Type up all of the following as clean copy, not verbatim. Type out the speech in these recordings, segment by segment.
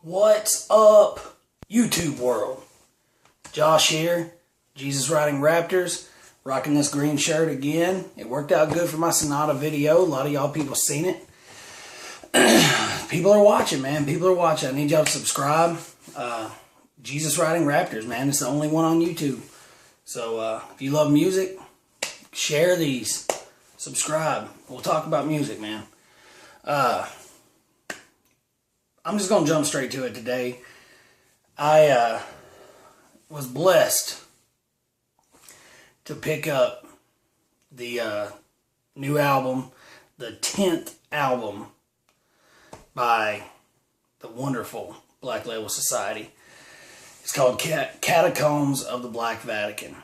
What's up, YouTube world? Josh here, Jesus Riding Raptors, rocking this green shirt again. It worked out good for my Sonata video. A lot of y'all people seen it. People are watching, man. People are watching. I need y'all to subscribe. Jesus Riding Raptors, man. It's the only one on YouTube. So if you love music, share these. Subscribe. We'll talk about music, man. I'm just going to jump straight to it today. I was blessed to pick up the new album, the 10th album by the wonderful Black Label Society. It's called Catacombs of the Black Vatican.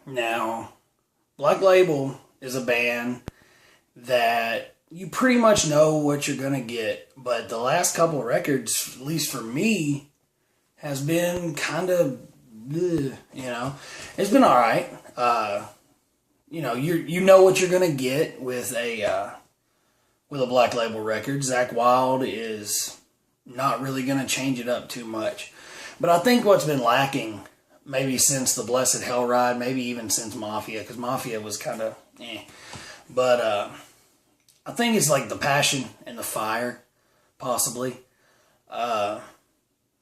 Now, Black Label is a band that you pretty much know what you're going to get, but the last couple of records, at least for me, has been kind of, it's been all right. You know what you're going to get with a Black Label record. Zakk Wylde is not really going to change it up too much. But I think what's been lacking, maybe since the Blessed Hell Ride, maybe even since Mafia, because Mafia was kind of but I think it's like the passion and the fire, possibly.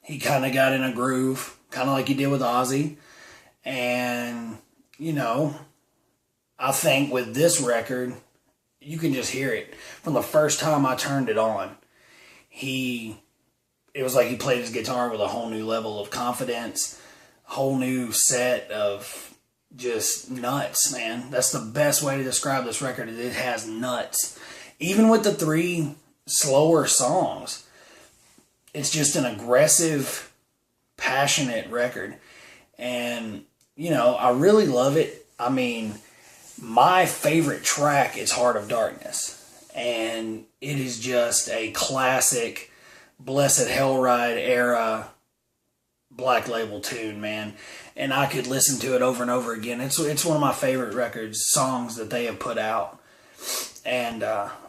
He kind of got in a groove, kind of like he did with Ozzy. And, I think with this record, you can just hear it. From the first time I turned it on, it was like he played his guitar with a whole new level of confidence, a whole new set of just nuts, man. That's the best way to describe this record. It has nuts. Even with the 3 slower songs, it's just an aggressive, passionate record. And, I really love it. I mean, my favorite track is Heart of Darkness. And it is just a classic Blessed Hell Ride era Black Label tune, man. And I could listen to it over and over again. It's one of my favorite songs that they have put out. And,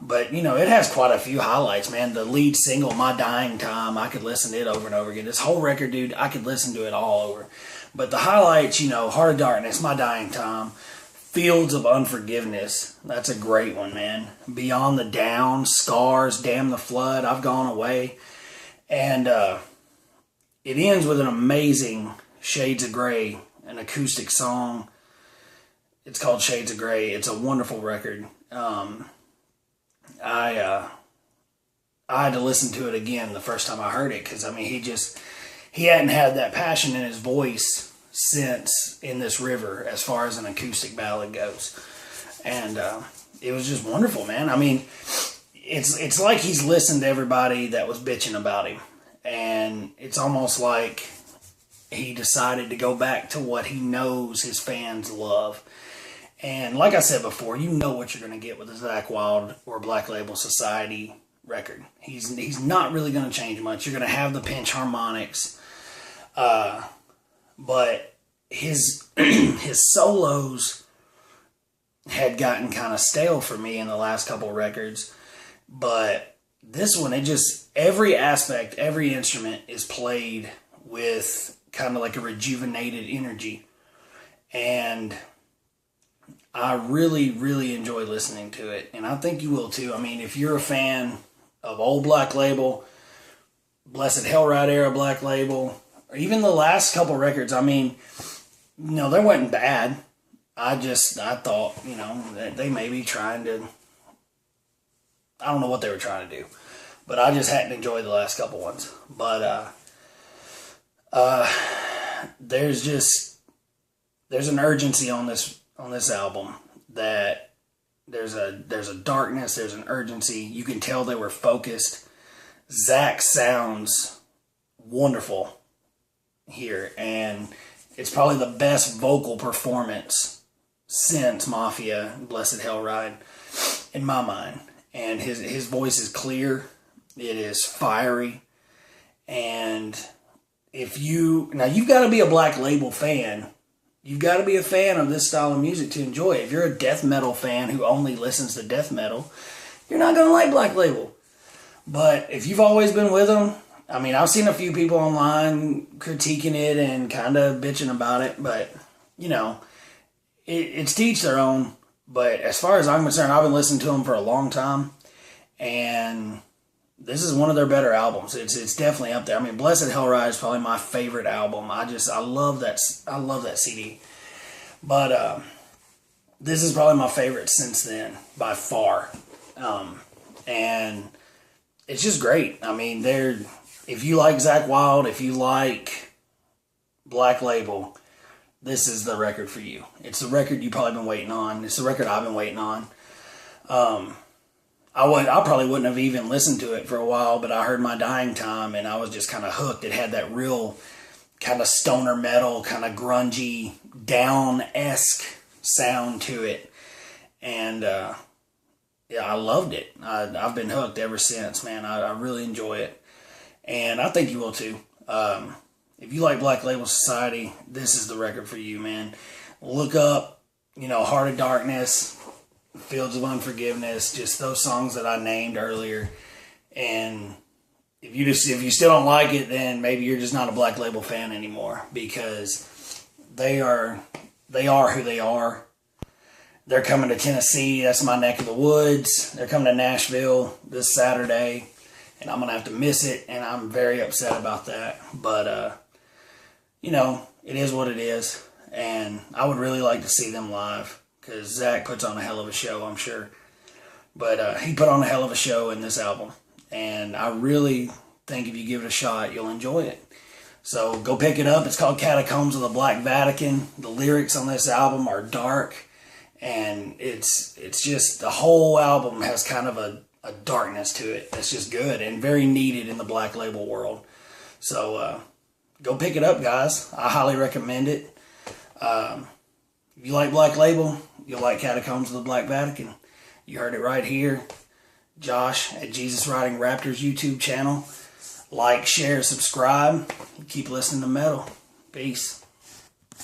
but, it has quite a few highlights, man. The lead single, My Dying Time, I could listen to it over and over again. This whole record, dude, I could listen to it all over. But the highlights, Heart of Darkness, My Dying Time, Fields of Unforgiveness, that's a great one, man. Beyond the Down, Scars, Damn the Flood, I've Gone Away. And, it ends with an amazing Shades of Grey, an acoustic song. It's called Shades of Grey. It's a wonderful record. I had to listen to it again the first time I heard it, because he hadn't had that passion in his voice since In This River, as far as an acoustic ballad goes. And it was just wonderful, man. I mean, it's like he's listened to everybody that was bitching about him, and it's almost like he decided to go back to what he knows his fans love. And like I said before, you know what you're going to get with a Zakk Wylde or Black Label Society record. He's not really going to change much. You're going to have the pinch harmonics. But his solos had gotten kind of stale for me in the last couple records. But this one, every aspect, every instrument is played with kind of like a rejuvenated energy. And I really, really enjoy listening to it, and I think you will too. I mean, if you're a fan of old Black Label, Blessed Hell Ride era Black Label, or even the last couple records, I mean, they wasn't bad. I thought, that they may be trying to, I don't know what they were trying to do, but I just hadn't enjoyed the last couple ones. But there's an urgency on this album, that there's a darkness, there's an urgency. You can tell they were focused. Zakk sounds wonderful here, and it's probably the best vocal performance since Mafia and Blessed Hell Ride in my mind. And his voice is clear, it is fiery, and you've got to be a Black Label fan. You've got to be a fan of this style of music to enjoy it. If you're a death metal fan who only listens to death metal, you're not going to like Black Label. But if you've always been with them, I mean, I've seen a few people online critiquing it and kind of bitching about it, but, you know, it's to each their own. But as far as I'm concerned, I've been listening to them for a long time, and this is one of their better albums. It's definitely up there. I mean, Blessed Hellride is probably my favorite album. I love that CD. But this is probably my favorite since then, by far. And it's just great. I mean, if you like Zakk Wylde, if you like Black Label, this is the record for you. It's the record you've probably been waiting on. It's the record I've been waiting on. I probably wouldn't have even listened to it for a while, but I heard My Dying Time, and I was just kind of hooked. It had that real kind of stoner metal, kind of grungy, down-esque sound to it. And, yeah, I loved it. I've been hooked ever since, man. I really enjoy it. And I think you will, too. If you like Black Label Society, this is the record for you, man. Look up, Heart of Darkness, Fields of Unforgiveness, just those songs that I named earlier. And if you still don't like it, then maybe you're just not a Black Label fan anymore, because they are who they are. They're coming to Tennessee. That's my neck of the woods. They're coming to Nashville this Saturday, and I'm going to have to miss it, and I'm very upset about that. But, it is what it is, and I would really like to see them live, because Zakk puts on a hell of a show, I'm sure. But he put on a hell of a show in this album, and I really think if you give it a shot, you'll enjoy it. So go pick it up. It's called Catacombs of the Black Vatican. The lyrics on this album are dark, and it's just, the whole album has kind of a darkness to it. It's just good and very needed in the Black Label world. So go pick it up, guys. I highly recommend it. If you like Black Label, you'll like Catacombs of the Black Vatican. You heard it right here. Josh at Jesus Riding Raptors YouTube channel. Like, share, subscribe. Keep listening to metal. Peace.